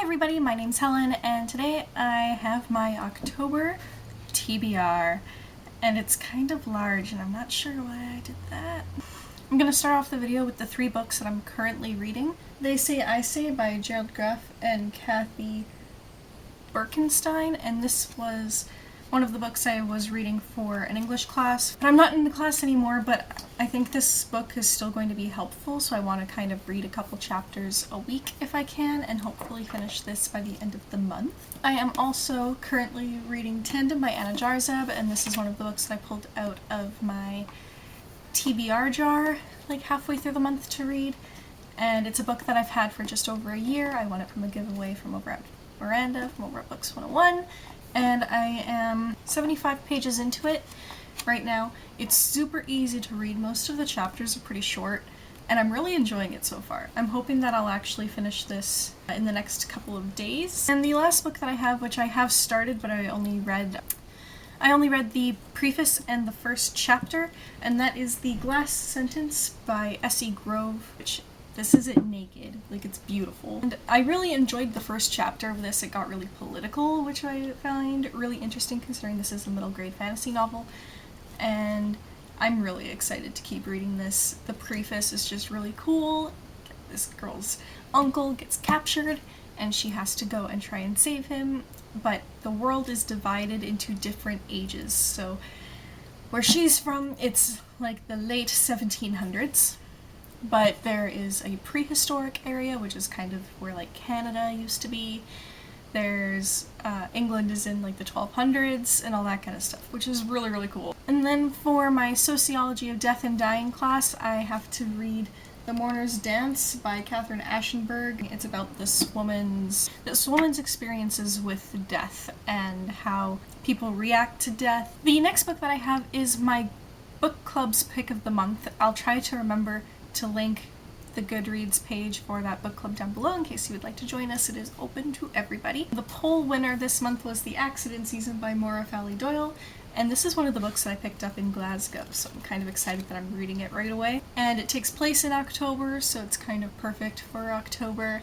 everybody, my name's Helen, and today I have my October TBR, and it's kind of large, and I'm not sure why I did that. I'm going to start off the video with the 3 books that I'm currently reading. They Say I Say by Gerald Graff and Kathy Birkenstein, and this was one of the books I was reading for an English class. But I'm not in the class anymore, but I think this book is still going to be helpful, so I want to kind of read a couple chapters a week if I can, and hopefully finish this by the end of the month. I am also currently reading Tandem by Anna Jarzab, and this is one of the books that I pulled out of my TBR jar like halfway through the month to read, and it's a book that I've had for just over a year. I won it from a giveaway from over at Miranda, from over at Books 101, and I am 75 pages into it right now. It's super easy to read. Most of the chapters are pretty short, and I'm really enjoying it so far. I'm hoping that I'll actually finish this in the next couple of days. And the last book that I have, which I have started, but I only read the preface and the first chapter, and that is The Glass Sentence by S.E. Grove, which this isn't naked, like it's beautiful. And I really enjoyed the first chapter of this. It got really political, which I find really interesting considering this is a middle grade fantasy novel, and I'm really excited to keep reading this. The preface is just really cool. This girl's uncle gets captured and she has to go and try and save him, but the world is divided into different ages. So where she's from, it's like the late 1700s. But there is a prehistoric area, which is kind of where like Canada used to be. There's England is in like the 1200s and all that kind of stuff, which is really, really cool. And then for my Sociology of Death and Dying class, I have to read The Mourner's Dance by Catherine Ashenberg. It's about this woman's experiences with death and how people react to death. The next book that I have is my book club's pick of the month. I'll try to remember to link the Goodreads page for that book club down below in case you would like to join us. It is open to everybody. The poll winner this month was The Accident Season by Maura Fowley Doyle, and this is one of the books that I picked up in Glasgow, so I'm kind of excited that I'm reading it right away. And it takes place in October, so it's kind of perfect for October.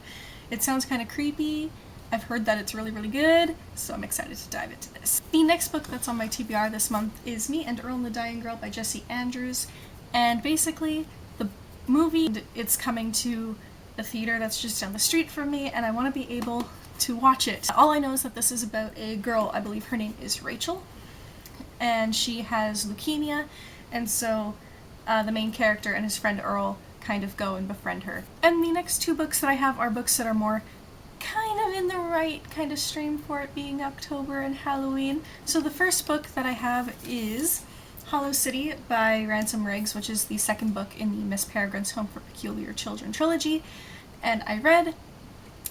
It sounds kind of creepy. I've heard that it's really, really good, so I'm excited to dive into this. The next book that's on my TBR this month is Me and Earl and the Dying Girl by Jessie Andrews, and basically the movie, it's coming to a theater that's just down the street from me, and I want to be able to watch it. All I know is that this is about a girl, I believe her name is Rachel, and she has leukemia, and so the main character and his friend Earl kind of go and befriend her. And the next 2 books that I have are books that are more kind of in the right kind of stream for it being October and Halloween. So the first book that I have is Hollow City by Ransom Riggs, which is the second book in the Miss Peregrine's Home for Peculiar Children trilogy. And I read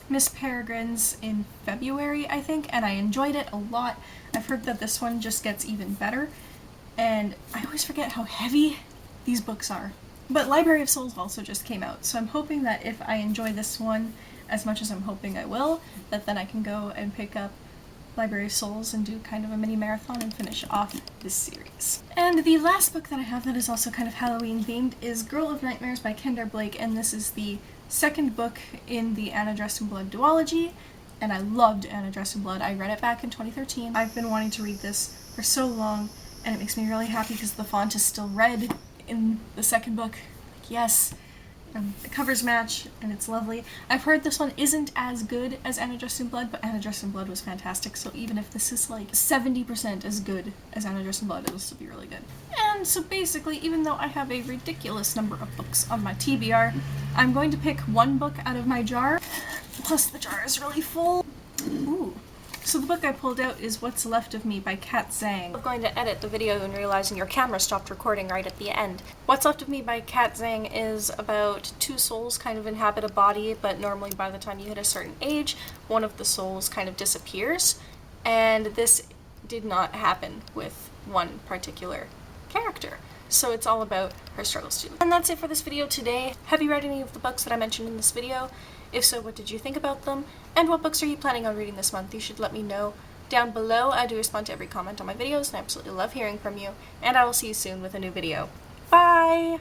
Miss Peregrine's in February, I think, and I enjoyed it a lot. I've heard that this one just gets even better, and I always forget how heavy these books are. But Library of Souls also just came out, so I'm hoping that if I enjoy this one as much as I'm hoping I will, that then I can go and pick up Library of Souls and do kind of a mini marathon and finish off this series. And the last book that I have that is also kind of Halloween themed is Girl of Nightmares by Kendar Blake, and this is the second book in the Anna Dressed in Blood duology, and I loved Anna Dressed in Blood. I read it back in 2013. I've been wanting to read this for so long, and it makes me really happy because the font is still red in the second book. Like, yes. The covers match, and it's lovely. I've heard this one isn't as good as Anna Dressed in Blood, but Anna Dressed in Blood was fantastic, so even if this is like 70% as good as Anna Dressed in Blood, it'll still be really good. And so basically, even though I have a ridiculous number of books on my TBR, I'm going to pick one book out of my jar, plus the jar is really full. Ooh. So the book I pulled out is What's Left of Me by Kat Zhang. I'm going to edit the video and realizing your camera stopped recording right at the end. What's Left of Me by Kat Zhang is about 2 souls kind of inhabit a body, but normally by the time you hit a certain age, one of the souls kind of disappears, and this did not happen with one particular character. So it's all about her struggles too. And that's it for this video today. Have you read any of the books that I mentioned in this video? If so, what did you think about them? And what books are you planning on reading this month? You should let me know down below. I do respond to every comment on my videos, and I absolutely love hearing from you. And I will see you soon with a new video. Bye!